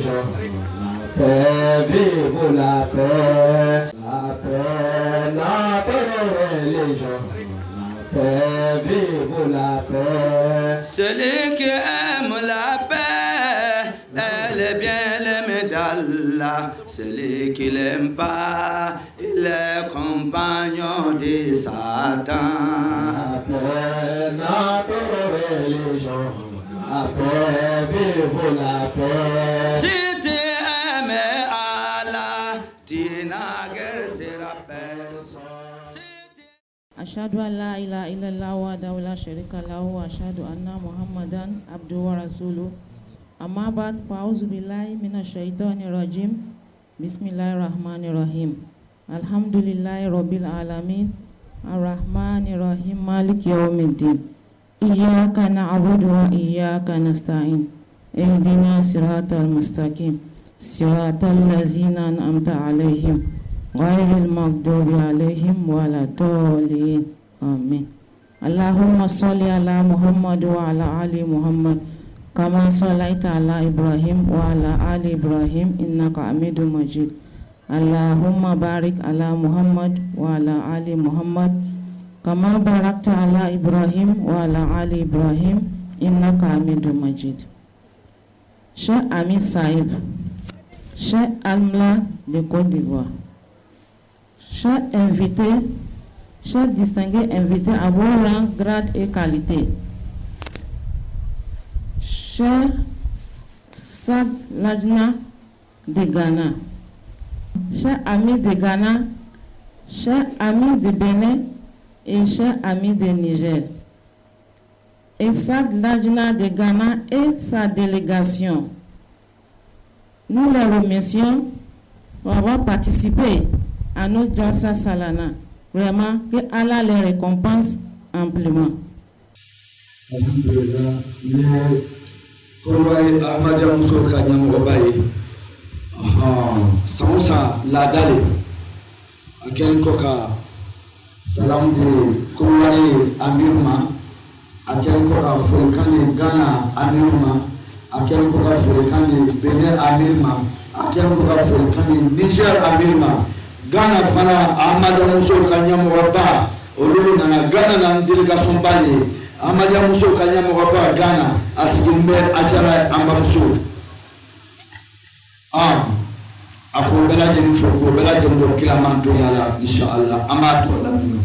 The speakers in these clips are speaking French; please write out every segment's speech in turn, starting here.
gens. La paix, vive la paix. La paix, la religion. La paix, vive la paix. Celui qui aime la paix, elle est bien l'aimée d'Allah. Celui qui l'aime pas, il est compagnon de Satan. La paix, notre religion. La paix, vive la paix. Si tu aimes Allah, tu n'as guère sera personne. أشهد أن لا إله إلا الله وحده لا شريك له وأشهد أن محمدا عبده ورسوله أما بعد فأعوذ بالله من الشيطان الرجيم بسم الله الرحمن الرحيم الحمد لله رب العالمين الرحمن الرحيم مالك يوم الدين إياك نعبد وإياك نستعين اهدنا الصراط المستقيم صراط الذين أنعمت عليهم غير المغضوب عليهم ولا الضالين آمين اللهم صل على محمد وعلى آل محمد كما صليت على إبراهيم وعلى آل إبراهيم إنك حميد مجيد اللهم بارك على محمد وعلى آل محمد كما باركت على إبراهيم وعلى آل إبراهيم إنك حميد مجيد. Cher ami Saïb, cher Almla de Côte d'Ivoire, chers invités, chers distingués invités à vos rangs, grades et qualités, chers Sad Lajna de Ghana, chers amis de Ghana, chers amis de Bénin et chers amis de Niger, et Sad Lajna de Ghana et sa délégation. Nous les remercions pour avoir participé à notre Jalsa Salana. Vraiment, que Allah les récompense amplement. Alhamdulillah, ne Korwari Ahmadiyya Muso Kanyam Obaye. Sansa Ladale. Akel Koka Salam de Korwari Amirma. Akel Koka Fulkani Ghana Amirma. Akel Koka Fulkani Benin Amirma. Akel Koka Fulkani Niger Amirma. Ghana fana Ahmadiyya Muso Kanyam Oba. Olu nana Ghana na délégation bali. Ahmadiyya Muso Kanyam Oba Ghana asigimbe achara amba muso. Ako bela jeni foko bela jeni do kila manto yala inshallah amato la mino.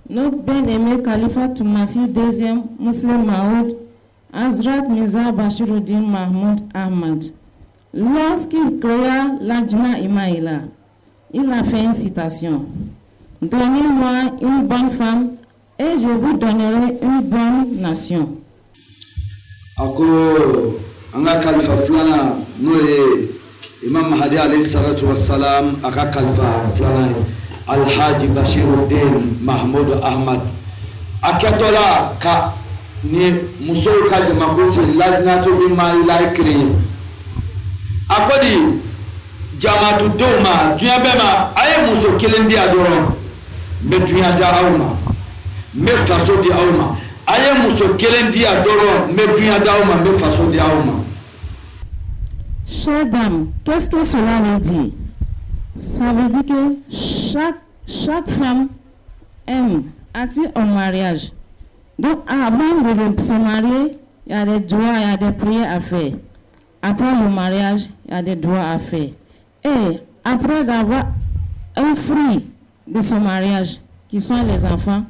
Notre bien-aimé Khalifa Toumassi deuxième Muslim Maoud Hazrat Mirza Bashiruddin Mahmoud Ahmad. Lorsqu'il créa l'Ajna Imaïla, il a fait une citation. Donnez-moi une bonne femme et je vous donnerai une bonne nation. Ako anga Khalifa flana noye Imam Mahdi alayhi salatu wassalam aka Khalifa flana Alhaji Bashiruddin Mahmoud Ahmad akatola ka ni muso ka jama ko fi lajnatu Imaïla créé akodi jamatu doma dunya bema ay muso kelen di adoron me dunya da awma me faso di awma ay muso kelen di adoron me dunya da awma me faso di awma. Chère dame, qu'est-ce que cela veut dire? Ça veut dire que chaque femme aime attire au mariage. Donc avant de se marier, il y a des droits, il y a des prières à faire. Après le mariage, il y a des droits à faire. Et après d'avoir un fruit de ce mariage, qui sont les enfants,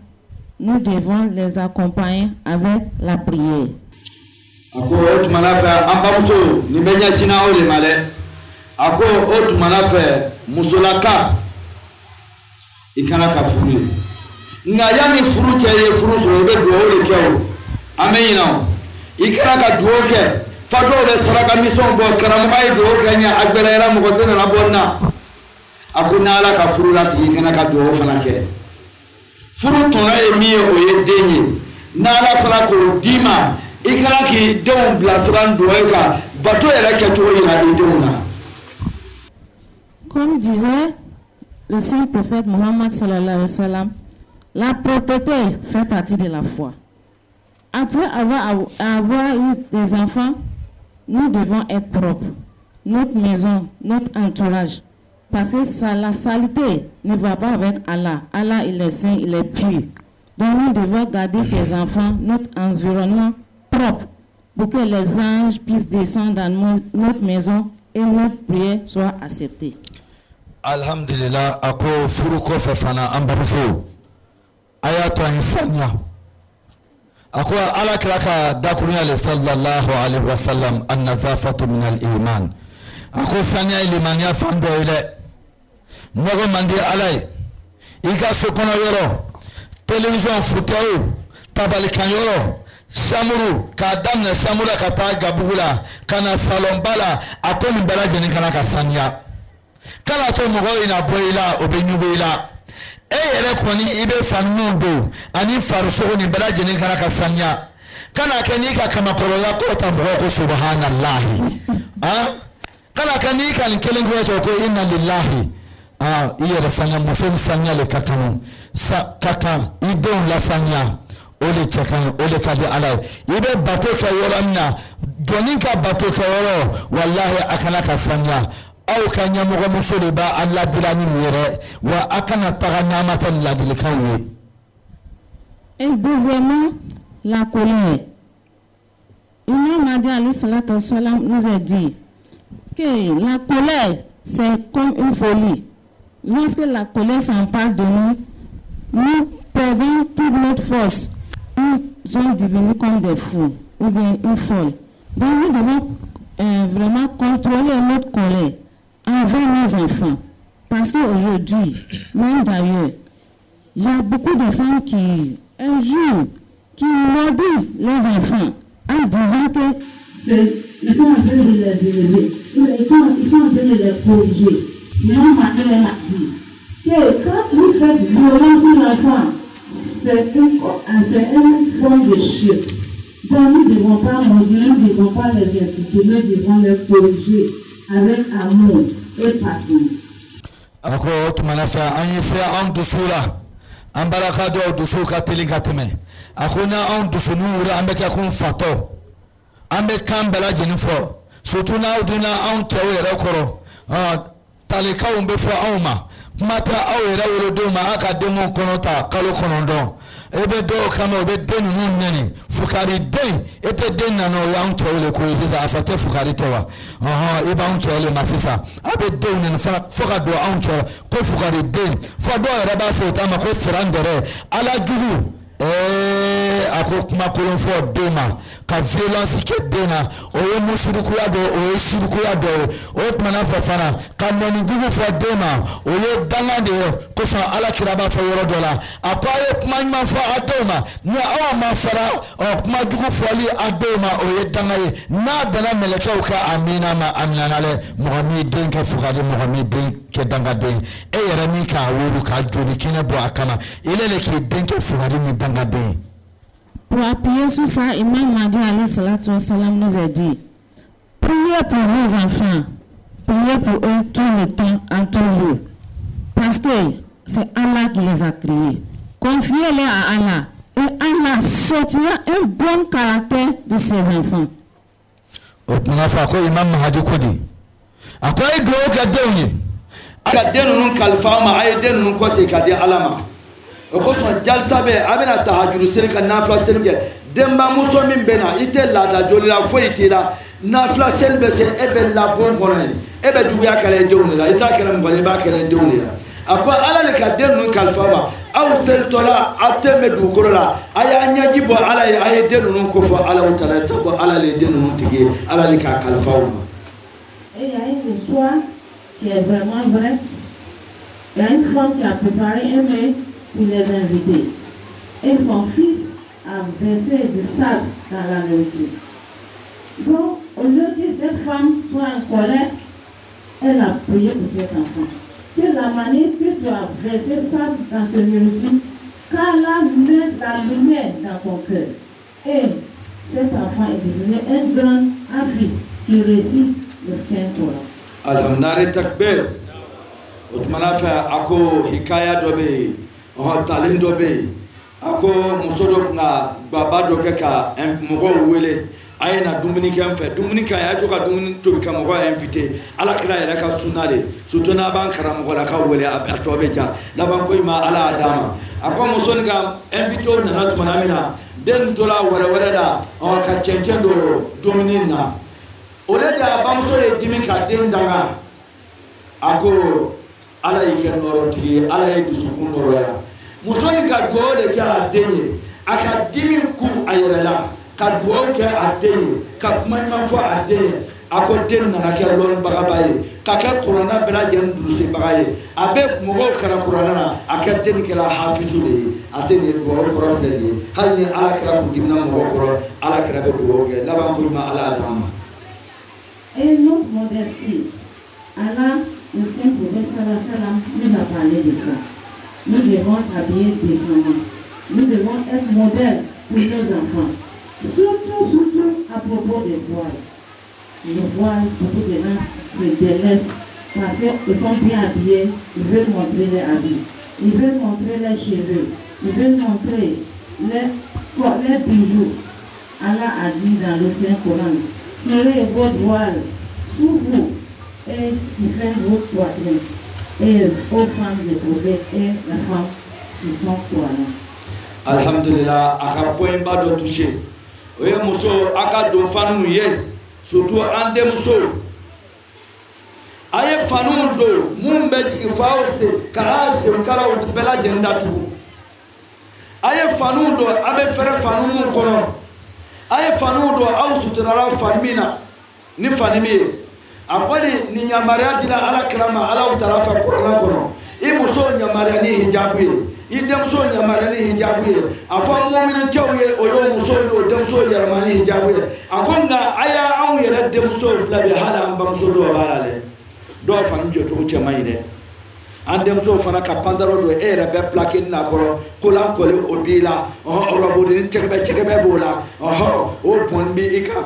nous devons les accompagner avec la prière. Ako otumanafe ambamuso nimenya sina ole male. Ako otumanafe musolaka ikana ka furu. Nga yani furu keye furu so be do ole kewo. Ameyina. Ikana ka do ke. Fado le saraka mission bo karamo ay do kanya agbelera mo ko na bonna. Akuna ala ka furu lati ikana ka do fana ke. Furu tona e mi o ye denye. Na ala fana ko dima ikana ki don blasran doeka bato era ke to ina idona. Comme disait le saint prophète Mohammed sallallahu alayhi wa sallam, la propreté fait partie de la foi. Après avoir eu des enfants, nous devons être propres. Notre maison, notre entourage. Parce que la saleté ne va pas avec Allah. Allah, il est saint, il est pur. Donc nous devons garder ses enfants, notre environnement propre, pour que les anges puissent descendre dans notre maison et notre prière soit acceptée. Alhamdulillah, ako furuko fefana ambamuso. Ayato insania. Ako ala kraka dakunya sallallahu alaihi wasallam an-nazafatu min al-iman. Ako sanya ilimania fando ile. Nogo mandi alai. Ika sokono yoro. Télévision fouteo. Tabali kanyoro. Samuru kadamna samura kata gabula kana salombala atoni bala jeni kana kasanya. Kala to mogo ina boila obenyubeila. Eyere koni ibe fanundo ani farso ni bala jeni kana kasanya. Kana kenika kama koroya ko tambo ko subhanallah. Kana kanika nkelengo to ko inna lillahi. Iyere sanya mofoni sanya le kakanu. Sa kaka idon la sanya. Ole chekan ole kadi alay. Ibe bato ka yoramna. Doninka bato ka yoro wallahi akana kasanya. Au kanya mogo musole ba Allah bilani mire wa akana taga namatan la bilikawe. Et deuxièmement, la colère. Imam Mahdi alayhi salatu wassalam nous a dit que la colère c'est comme une folie. Lorsque la colère s'empare de nous, nous perdons toute notre force. Nous sommes devenus comme des fous ou bien une folle. Donc nous devons vraiment contrôler notre colère envers nos enfants. Parce qu'aujourd'hui, même d'ailleurs, il y a beaucoup de femmes qui, un jour, qui maudissent les enfants en disant qu'ils sont en train de les élever, ils sont en train de les corriger. Mon mari m'a dit que quand vous faites violence sur l'enfant, c'est une forme de chute. Donc nous ne devons pas maudire, nous ne devons pas les insulter, nous devons les corriger avec amour et patience. Ako tumanafa anyese an dusula ambaraka do dusuka telingateme akuna an dusunu ura ambeka kun fato ambe kambala jenifo sutuna uduna an tawere koro talika umbe fo awma mata awera wolo do ma aka demo konota kalo konondo ebe do kama obe denu nene fukari den ete den na no ya unto le ko yisa afate fukari towa eba unto le masisa abe den nene fuka do unto ko fukari den fo do era ba fo tama ko sirandere ala juhu ako kuma kolon fo dema ka violence ke dena o mushriku ya do o shirku ya do o mana fo fana ka noni jugu fo dema o ye dangande ko so ala kiraba fo yoro dola apaye kuma ma fo adoma ni awa ma fara o kuma jugu fo li adoma o ye dangaye na bana meleke ka amina ma amina nale mohammed den ka fukade mohammed den ke dangade e yere mi ka wuru ka jodi kine bo akama ile le ke den ke fukade mi dangade. Pour appuyer sur ça, Imam Mahdi alayhi salatu wassalam nous a dit priez pour vos enfants, priez pour eux tout le temps, en tout lieu. Parce que c'est Allah qui les a créés. Confiez-les à Allah et Allah sortira un bon caractère de ses enfants. Imam Mahdi Kodi. Après, il doit gagner. Kadenu nun kalfa ma ay denu nun ko se kadi alama. Ko so jalsa be abena tahajjud sene kan nafla sene be demba muso min bena ite la da jolila fo itila nafla sene be se ebe la bon konen ebe duya kale dewni la ita kale mbale ba kale dewni la apa ala le kadenu nun kalfa ma aw sel tola ateme du korola aya nyaji bo ala ay denu nun ko fo ala utala sabo ala le denu nun tige ala le ka kalfa ma. Et il y a une histoire qui est vraiment vraie. Il y a une femme qui a préparé un mets pour les invités. Et son fils a versé du sable dans la nourriture. Donc, au lieu que cette femme soit en colère, elle a prié pour cet enfant. Que la manière que tu as versé sable dans cette nourriture, qu'Allah mette la lumière dans ton cœur. Et cet enfant est devenu un grand artiste qui récite le Saint-Torah. Alhamdulillah takbir. Utmana fa ako hikaya dobe talin dobe ako musodo na baba do keka mugo wele aye na dumuni kɛ n fɛ dumuni ka y'a to ka dumuni tobi ka mɔgɔ invité ala kira yɛrɛ ka sunna de surtout n'a b'an karamɔgɔ la ka wele a tɔ bɛ ja laban ko ma ala y'a d'a ma a ko muso ni ka invité nana tuma min na den tora wɛrɛ la ka cɛncɛn don dumuni na o de da bamuso ye dimi ka den danga a ko ala y'i kɛ nɔrɔtigi ye ala ye dusukun nɔrɔya muso ni ka dugawu de kɛ a den ye a ka dimi ku a yɛrɛ la ka dugawu kɛ a den ye ka kuma ɲuman fɔ a den ye a ko den nana kɛ lɔnnibagaba ye ka kɛ kuranna bɛɛ lajɛlen durusibaga ye a bɛ mɔgɔw kalan kuranna na a kɛ den kɛra hafizu de ye a tɛ nin dugawu kɔrɔ filɛ nin ye hali ni ala kɛra kun dimina mɔgɔ kɔrɔ ala kɛra bɛ dugawu kɛ laban ko ɲuman ala y'a d'an ma. Et notre modestie, Allah, le Saint-Prophète sallam, nous a parlé de ça. Nous devons habiller décemment. Nous devons être modèles pour nos enfants. Surtout à propos des voiles. Les voiles, beaucoup de gens se délaissent parce qu'ils sont bien habillés, ils veulent montrer les habits, ils veulent montrer les cheveux, ils veulent montrer les bijoux. Allah a dit dans le Saint-Coran, tirez vos voiles sous vous et faites vos poitrines. Et aux femmes de prophète et la femme qui sont voilées. Alhamdulillah, a ka point ba dɔ touché. O ye muso a ka don faniw ye surtout an denmuso. A ye faniw don mun bɛ jigin f'aw se k'a senkalaw bɛɛ lajɛlen datugu. A ye faniw don a bɛ fɛrɛ fani mun kɔnɔ. A ye faniw don aw suturala fani min na ni fani min ye. A kɔni nin yamaruya dira ala kira ma ala taala fɛ kuranɛ kɔnɔ. I muso yamaruya ni hijabu ye. I denmuso yamaruya ni hijabu ye a fɔ mumini cɛw ye o y'o muso n'o denmuso yɛlɛma ni hijabu ye a ko nka a y'anw yɛrɛ denmuso fila bi hali an bamuso dɔw b'a la dɛ dɔw fana jɔcogo cɛ man ɲi dɛ an denmuso fana ka pantalon don e yɛrɛ bɛ plaqué n'a kɔrɔ kolankolon o b'i la robe ni cɛkɛbɛ b'o la o bɔn b'i i kan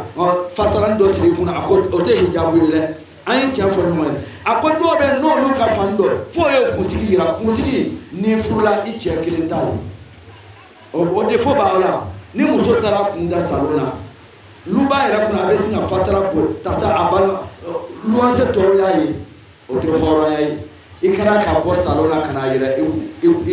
fasalan dɔ siri i kunna a ko o tɛ hijabu ye dɛ an ye tiɲɛ fɔ ɲɔgɔn ye a ko dɔw bɛ n'olu ka fani dɔn f'o ye kunsigi yira kunsigi ni furula i cɛ kelen t'a la o defo b'aw la ni muso taara kun da salon na luba yɛrɛ kunna a bɛ sin ka fatara ko tasa a balima luwanse tɔw y'a ye o tɛ hɔrɔnya ye i kana ka bɔ salon na ka na yɛrɛ i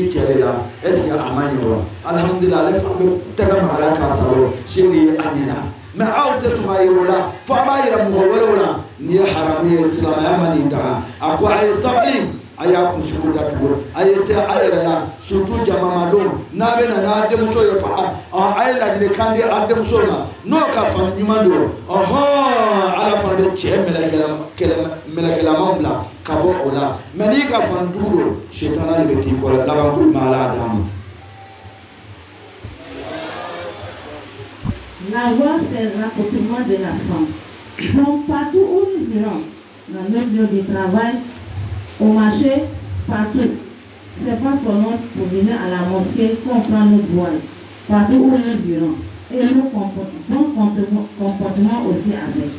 cɛ de la est ce que a ma ɲɛ wa alhamdulilah ale fana bɛ tɛgɛ magala k'a salon seeri ye a ɲɛna mais aw tɛ sɔn ka yira o la fo a b'a yira mɔgɔ wɛrɛw la nin ye haramu ye silamɛya ma nin daga a ko a ye sabali a y'a kunsigi datugu a ye se a yɛrɛ la surtout jamamadenw n'a bɛ na n'a denmuso ye fana a ye ladilikan di a denmuso ma n'o ka fani ɲuman don ala fana bɛ cɛ mɛlɛkɛlamanw bila ka bɔ o la mais n'i ka fani jugu don sitana de bɛ t'i kɔ la laban ko ma ala y'a d'a ma. La voix, c'est l'accoutumement de la femme. Donc, partout où nous irons, dans notre lieu de travail, au marché, partout, c'est pas seulement pour venir à la mosquée qu'on prend notre voile. Partout où nous irons. Et nos comportements aussi avec.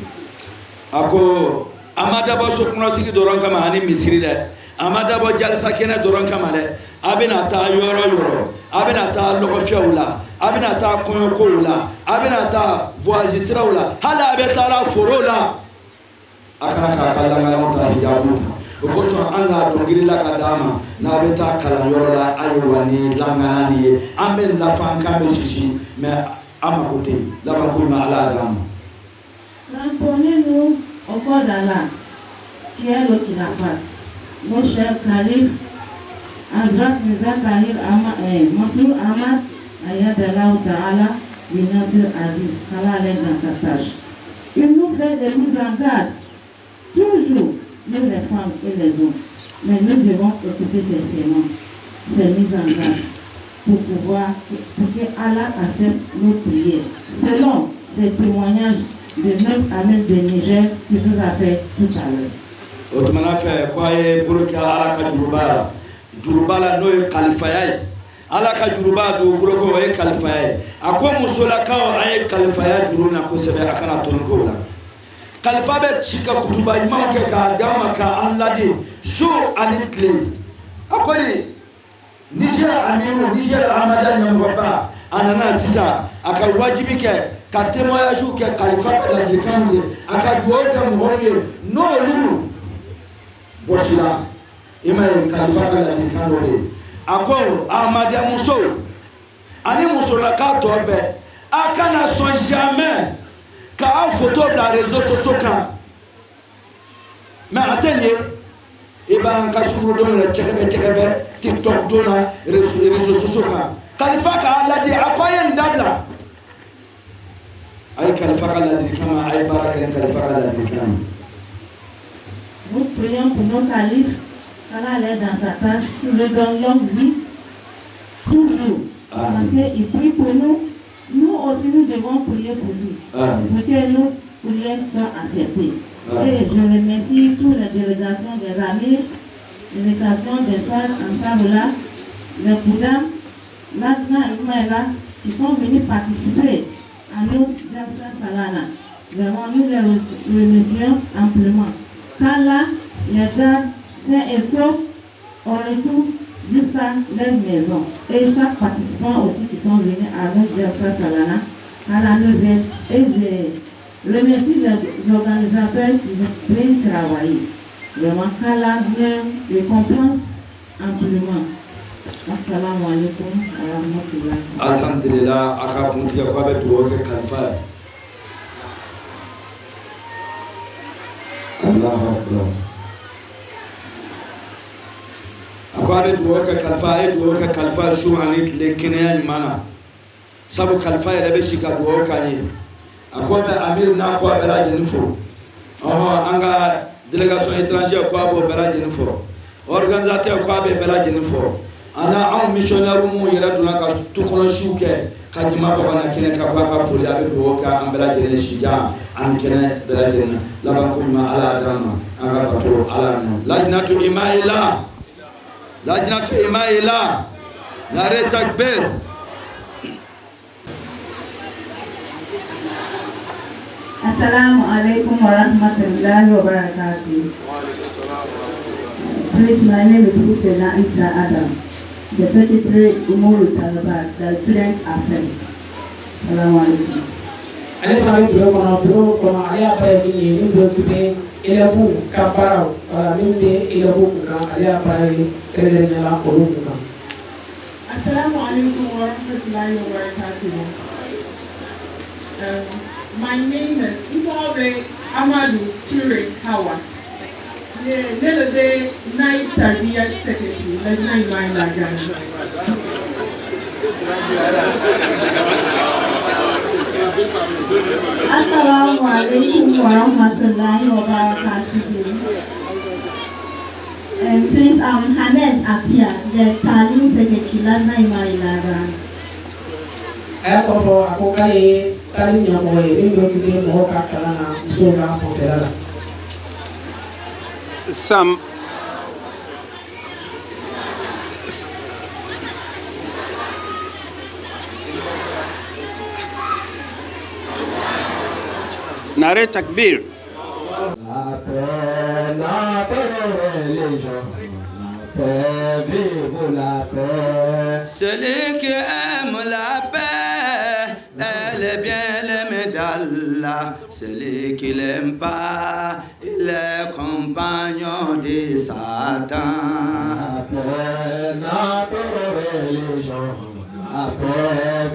Ako amadabo soknosigi doron kama ani misiri dɛ amadabo jalisa kɛnɛ doron kama dɛ a bɛna taa yɔrɔ yɔrɔ a bɛna taa lɔgɔfiyɛw la a bɛna taa kɔɲɔkow la a bɛna taa voyage siraw la hali a bɛ taa la forow la a kana k'a ka lamɛnw ta hijabu o kosɔn an ka dɔnkilila ka d'a ma n'a bɛ taa kalanyɔrɔ la ayiwa ni lamɛnna nin ye an bɛ lafa k'an bɛ sisi mais an mako tɛ yen laban ko ma ala y'a d'a ma. Renseignez-nous au corps d'Allah, qui est le khilafat. Mon cher Khalif, Hazrat Mirza Tahir Mansour Ahmad, Ayadallah Ta'ala, Binazir Aziz, qu'Allah l'aide dans sa tâche. Il nous fait des mises en garde, toujours, nous les femmes et les hommes. Mais nous devons écouter ces mises en garde pour que Allah accepte nos prières. Selon ces témoignages de notre ami de Niger qui nous a fait tout à l'heure. O tumana fɛ ko a ye bolo kɛ ala ka juruba la n'o ye kalifaya ye ala ka juruba dugukolo ko o ye kalifaya ye a ko musolakaw a ye kalifaya juru na kosɛbɛ a kana tɔni kow la kalifa bɛ ci ka kutuba ɲumanw kɛ k'a d'a ma k'an ladi su ani tile a kɔni Niger amiru Niger amada ɲɛmɔgɔba a nana sisan a ka wajibi kɛ ka témoignage kɛ kalifa ka ladilikanw ye a ka duwawu kɛ mɔgɔw ye n'olu bɔsira i ma ye kalifa ka ladilikan dɔ ye a ko ahmadiyya musow ani musolaka tɔ bɛɛ a kana sɔn jamais k'aw photo bila réseaux sociaux kan mais a tɛ nin ye i b'an ka sugurudenw yɛrɛ cɛkɛbɛ TikTok don na réseaux sociaux kan kalifa k'a ladi a ko a ye nin dabila a ye kalifa ka ladilikan ma a ye baara kɛ ni kalifa ka ladilikan ye. Nous prions pour nos califes, qu'Allah l'aide dans sa tâche, nous le donne longue vie, toujours. Parce qu'il prie pour nous, nous aussi nous devons prier pour lui. Pour que nos prières soient acceptées. Et je remercie toutes les délégations des amis, les délégations des salles ensemble là, les Poudam, Latna et Maïla, qui sont venus participer à nos Jasper Salana. Vraiment, nous les remercions amplement. Car là, les gardes sains et saufs ont retour jusqu'à leur maison. Et chaque participant aussi qui sont venus à notre Jasper Salana, à la nouvelle, et je remercie les organisateurs qui ont bien travaillé. Vraiment, car là, nous les comprenons amplement. Assalamu alaikum wa rahmatullah. Alhamdulillah, aka kuntiga kwa be duwo ke kalifa. Allahu Akbar. Akwa be duwo ke kalifa, e duwo ke kalifa shu anit le kenya nyumana. Sabu kalifa yɛrɛ bɛ si ka duwawu k'an ye. Akwa be amir n'a ko a bɛɛ lajɛlen fo. An ka délégation étrangère ko a b'o bɛɛ lajɛlen fo. Organisateur ko a bɛ bɛɛ lajɛlen fo. Ana anw missionnaire mu yɛrɛ donna ka tukɔnɔsiw kɛ ka jama bɔ ka na kɛnɛ ka bɔ a ka foli a bɛ duwawu kɛ an bɛɛ lajɛlen sijan ani kɛnɛ bɛɛ lajɛlen na laban ko ɲuman ala y'a d'an ma an ka bato ala y'a nɔ lajinatu imayila lajinatu imayila nare takbir. Assalamu alaikum wa rahmatullahi wa barakatuh. Please, my name is Mr. Isa Adam, the Secretary Umuru Talabat, the Student Affairs. Assalamu alaikum. Ale fana bɛ bureau kɔnɔ ale y'a baara min ye min bɛ occuper élèves ka baaraw wala min bɛ élèves kun kan ale y'a baara ye kɛrɛnkɛrɛnnenya la olu kun kan. Assalamu alaikum wa rahmatullahi wa barakatuh. My name is Ifawe Amadou Ture Hawa. The night Tarbiya Secretary, Lajna Iman Lagan. Assalamu alaikum wa rahmatullahi wa barakatuh. Please, Hamed Apia, the Talim Secretary, Lajna Iman Lagan. A y'a fɔ a ko k'ale ye taali ɲɛmɔgɔ ye min bɛ occuper mɔgɔw ka kalan na musow ka fanfɛla la. Some Nare takbir. La paix, religion. La paix, vive la paix. Celui qui aime la paix, elle est bien l'aimée d'Allah. Celui qui l'aime pas, il est compagnon de Satan. La paix, notre religion. La paix,